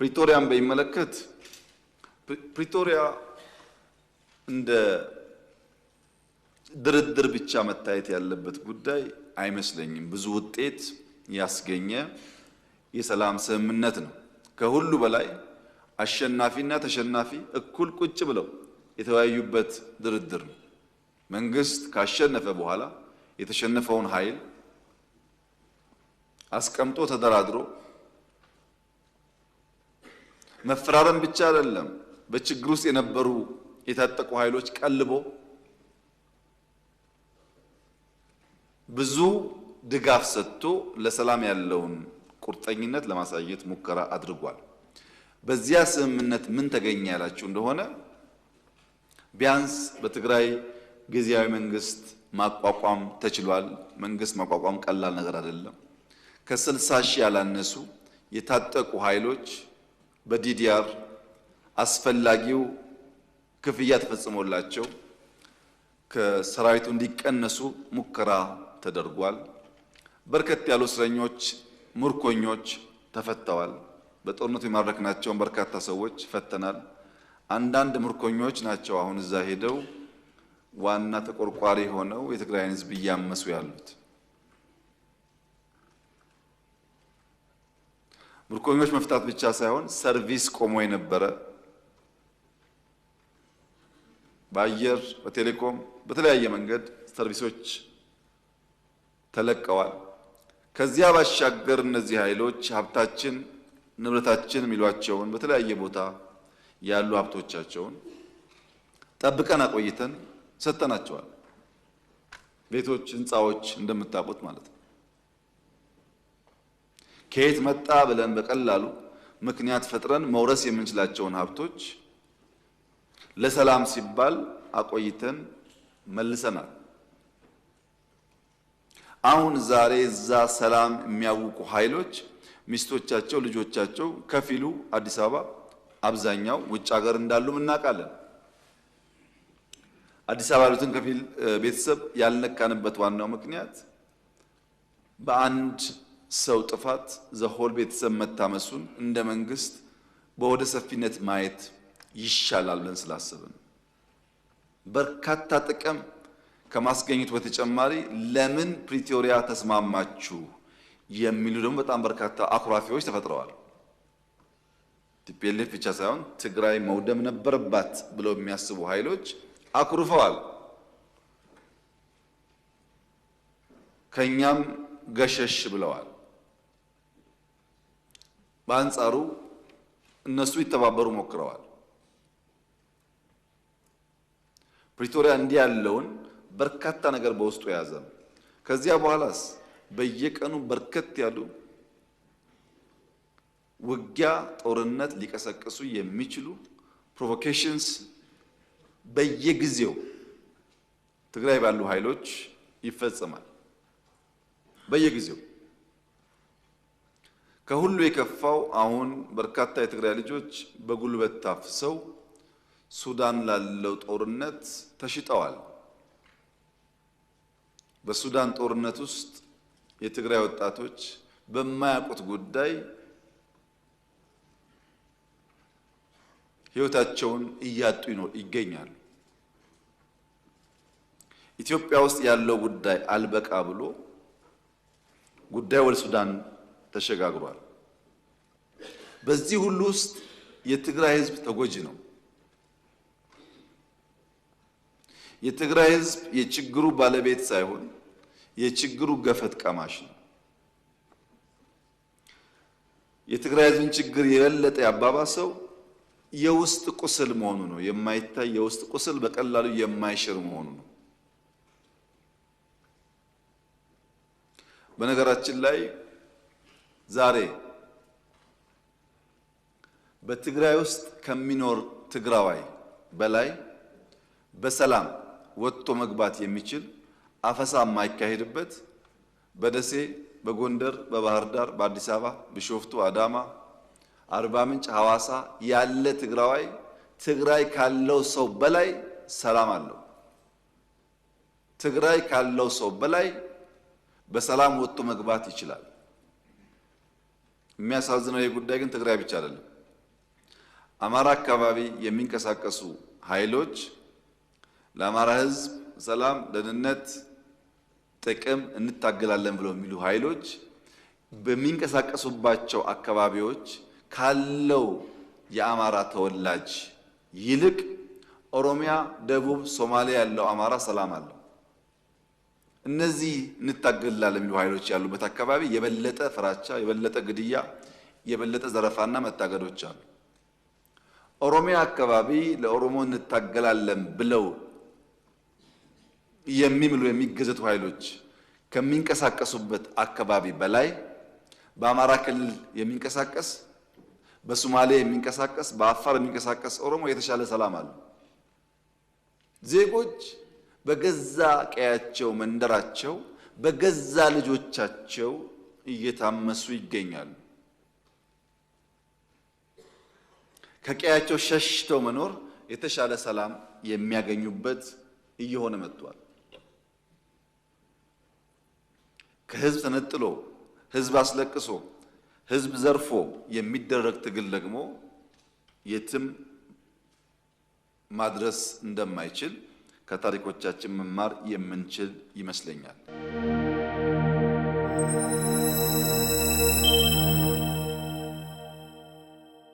ፕሪቶሪያን በሚመለከት ፕሪቶሪያ እንደ ድርድር ብቻ መታየት ያለበት ጉዳይ አይመስለኝም። ብዙ ውጤት ያስገኘ የሰላም ስምምነት ነው። ከሁሉ በላይ አሸናፊና ተሸናፊ እኩል ቁጭ ብለው የተወያዩበት ድርድር ነው። መንግስት ካሸነፈ በኋላ የተሸነፈውን ኃይል አስቀምጦ ተደራድሮ መፈራረም ብቻ አይደለም፣ በችግር ውስጥ የነበሩ የታጠቁ ኃይሎች ቀልቦ ብዙ ድጋፍ ሰጥቶ ለሰላም ያለውን ቁርጠኝነት ለማሳየት ሙከራ አድርጓል። በዚያ ስምምነት ምን ተገኘ ያላችሁ እንደሆነ ቢያንስ በትግራይ ጊዜያዊ መንግስት ማቋቋም ተችሏል። መንግስት ማቋቋም ቀላል ነገር አይደለም። ከ60 ሺህ ያላነሱ የታጠቁ ኃይሎች በዲዲአር አስፈላጊው ክፍያ ተፈጽሞላቸው ከሰራዊቱ እንዲቀነሱ ሙከራ ተደርጓል። በርከት ያሉ እስረኞች፣ ምርኮኞች ተፈተዋል። በጦርነቱ የማረክናቸውን በርካታ ሰዎች ፈተናል። አንዳንድ ምርኮኞች ናቸው አሁን እዛ ሄደው ዋና ተቆርቋሪ ሆነው የትግራይን ሕዝብ እያመሱ ያሉት። ምርኮኞች መፍታት ብቻ ሳይሆን ሰርቪስ ቆሞ የነበረ በአየር፣ በቴሌኮም፣ በተለያየ መንገድ ሰርቪሶች ተለቀዋል። ከዚያ ባሻገር እነዚህ ኃይሎች ሀብታችን፣ ንብረታችን የሚሏቸውን በተለያየ ቦታ ያሉ ሀብቶቻቸውን ጠብቀን አቆይተን ሰጥተናቸዋል። ቤቶች፣ ህንፃዎች እንደምታውቁት ማለት ነው። ከየት መጣ ብለን በቀላሉ ምክንያት ፈጥረን መውረስ የምንችላቸውን ሀብቶች ለሰላም ሲባል አቆይተን መልሰናል። አሁን ዛሬ እዛ ሰላም የሚያውቁ ኃይሎች ሚስቶቻቸው፣ ልጆቻቸው ከፊሉ አዲስ አበባ፣ አብዛኛው ውጭ ሀገር እንዳሉ እናውቃለን። አዲስ አበባ ያሉትን ከፊል ቤተሰብ ያልነካንበት ዋናው ምክንያት በአንድ ሰው ጥፋት ዘሆል ቤተሰብ መታመሱን እንደ መንግስት በወደ ሰፊነት ማየት ይሻላል ብለን ስላሰብን በርካታ ጥቅም ከማስገኘቱ በተጨማሪ ለምን ፕሪቶሪያ ተስማማችሁ የሚሉ ደግሞ በጣም በርካታ አኩራፊዎች ተፈጥረዋል። ቲፒኤልኤፍ ብቻ ሳይሆን ትግራይ መውደም ነበረባት ብለው የሚያስቡ ኃይሎች አኩርፈዋል። ከኛም ገሸሽ ብለዋል። በአንጻሩ እነሱ ይተባበሩ ሞክረዋል። ፕሪቶሪያ እንዲህ ያለውን በርካታ ነገር በውስጡ የያዘ ነው። ከዚያ በኋላስ በየቀኑ በርከት ያሉ ውጊያ፣ ጦርነት ሊቀሰቅሱ የሚችሉ ፕሮቮኬሽንስ በየጊዜው ትግራይ ባሉ ኃይሎች ይፈጸማል። በየጊዜው ከሁሉ የከፋው አሁን በርካታ የትግራይ ልጆች በጉልበት ታፍሰው ሱዳን ላለው ጦርነት ተሽጠዋል። በሱዳን ጦርነት ውስጥ የትግራይ ወጣቶች በማያውቁት ጉዳይ ሕይወታቸውን እያጡ ይገኛሉ። ኢትዮጵያ ውስጥ ያለው ጉዳይ አልበቃ ብሎ ጉዳይ ወደ ሱዳን ተሸጋግሯል። በዚህ ሁሉ ውስጥ የትግራይ ሕዝብ ተጎጂ ነው። የትግራይ ሕዝብ የችግሩ ባለቤት ሳይሆን የችግሩ ገፈት ቀማሽ ነው። የትግራይ ሕዝብን ችግር የበለጠ ያባባሰው የውስጥ ቁስል መሆኑ ነው። የማይታይ የውስጥ ቁስል በቀላሉ የማይሽር መሆኑ ነው። በነገራችን ላይ ዛሬ በትግራይ ውስጥ ከሚኖር ትግራዋይ በላይ በሰላም ወጥቶ መግባት የሚችል አፈሳ የማይካሄድበት በደሴ፣ በጎንደር፣ በባህር ዳር፣ በአዲስ አበባ፣ ቢሾፍቱ፣ አዳማ፣ አርባ ምንጭ፣ ሐዋሳ ያለ ትግራዋይ ትግራይ ካለው ሰው በላይ ሰላም አለው። ትግራይ ካለው ሰው በላይ በሰላም ወጥቶ መግባት ይችላል። የሚያሳዝነው ይህ ጉዳይ ግን ትግራይ ብቻ አይደለም። አማራ አካባቢ የሚንቀሳቀሱ ኃይሎች ለአማራ ሕዝብ ሰላም፣ ደህንነት፣ ጥቅም እንታገላለን ብለው የሚሉ ኃይሎች በሚንቀሳቀሱባቸው አካባቢዎች ካለው የአማራ ተወላጅ ይልቅ ኦሮሚያ፣ ደቡብ፣ ሶማሊያ ያለው አማራ ሰላም አለው። እነዚህ እንታገላለን የሚሉ ኃይሎች ያሉበት አካባቢ የበለጠ ፍራቻ፣ የበለጠ ግድያ፣ የበለጠ ዘረፋና መታገዶች አሉ። ኦሮሚያ አካባቢ ለኦሮሞ እንታገላለን ብለው የሚምሉ የሚገዘቱ ኃይሎች ከሚንቀሳቀሱበት አካባቢ በላይ በአማራ ክልል የሚንቀሳቀስ፣ በሶማሌ የሚንቀሳቀስ፣ በአፋር የሚንቀሳቀስ ኦሮሞ የተሻለ ሰላም አለ። ዜጎች በገዛ ቀያቸው መንደራቸው በገዛ ልጆቻቸው እየታመሱ ይገኛሉ። ከቀያቸው ሸሽተው መኖር የተሻለ ሰላም የሚያገኙበት እየሆነ መጥቷል። ከህዝብ ተነጥሎ ህዝብ አስለቅሶ ህዝብ ዘርፎ የሚደረግ ትግል ደግሞ የትም ማድረስ እንደማይችል ከታሪኮቻችን መማር የምንችል ይመስለኛል።